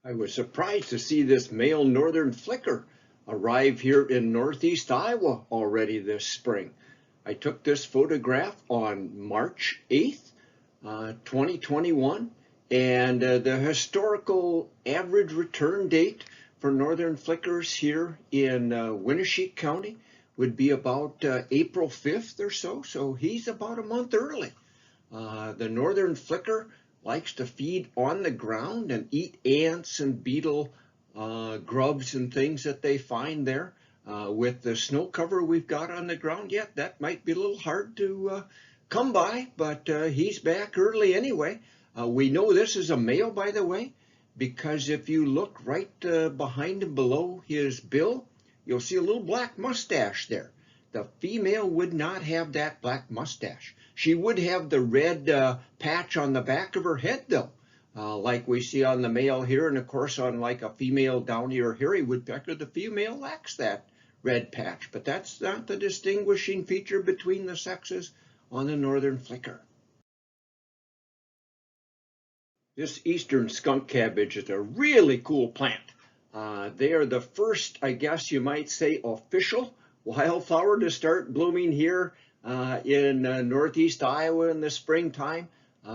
I was surprised to see this male northern flicker arrive here in northeast Iowa already this spring. I took this photograph on March 8th, 2021, and the historical average return date for northern flickers here in Winneshiek County would be about April 5th or so, so he's about a month early. The northern flicker likes to feed on the ground and eat ants and beetle grubs and things that they find there. With the snow cover we've got on the ground yet, that might be a little hard to come by, but he's back early anyway. We know this is a male, by the way, because if you look right behind him below his bill, you'll see a little black mustache there. The female would not have that black mustache. She would have the red patch on the back of her head, though, like we see on the male here, and of course on like a female downy or hairy woodpecker, the female lacks that red patch, but that's not the distinguishing feature between the sexes on the northern flicker. This eastern skunk cabbage is a really cool plant. They are the first, I guess you might say, official wildflower to start blooming here in northeast Iowa in the springtime.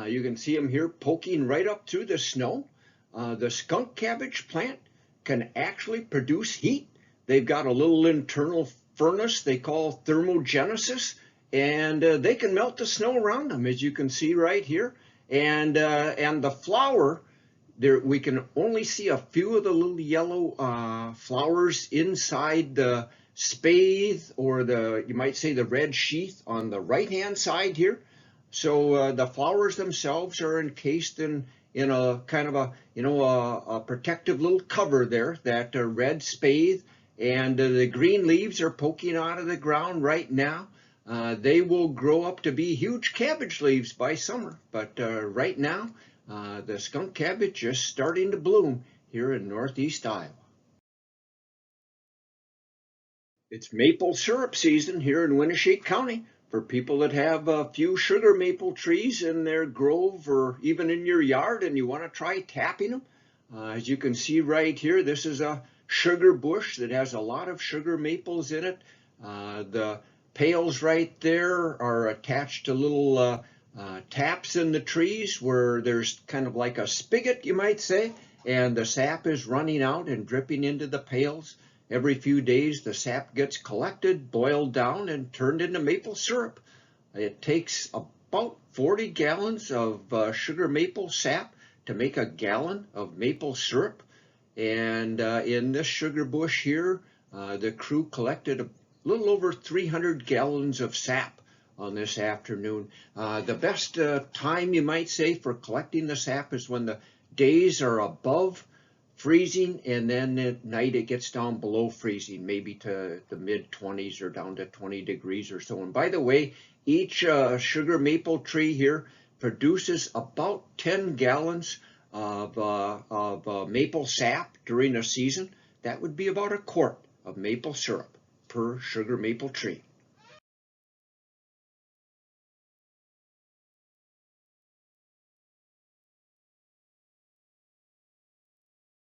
You can see them here poking right up through the snow. The skunk cabbage plant can actually produce heat. They've got a little internal furnace they call thermogenesis, and they can melt the snow around them, as you can see right here. And the flower, there we can only see a few of the little yellow flowers inside the spathe, or you might say the red sheath on the right hand side here. So the flowers themselves are encased in a kind of a protective little cover there, that red spathe, and the green leaves are poking out of the ground right now. They will grow up to be huge cabbage leaves by summer, but right now the skunk cabbage is starting to bloom here in northeast Iowa. It's maple syrup season here in Winneshiek County for people that have a few sugar maple trees in their grove or even in your yard and you want to try tapping them. As you can see right here, this is a sugar bush that has a lot of sugar maples in it. The pails right there are attached to little taps in the trees where there's kind of like a spigot, you might say, and the sap is running out and dripping into the pails. Every few days the sap gets collected, boiled down, and turned into maple syrup. It takes about 40 gallons of sugar maple sap to make a gallon of maple syrup. And in this sugar bush here, the crew collected a little over 300 gallons of sap on this afternoon. The best time, you might say, for collecting the sap is when the days are above freezing, and then at night it gets down below freezing, maybe to the mid-20s or down to 20 degrees or so. And by the way, each sugar maple tree here produces about 10 gallons of maple sap during a season. That would be about a quart of maple syrup per sugar maple tree.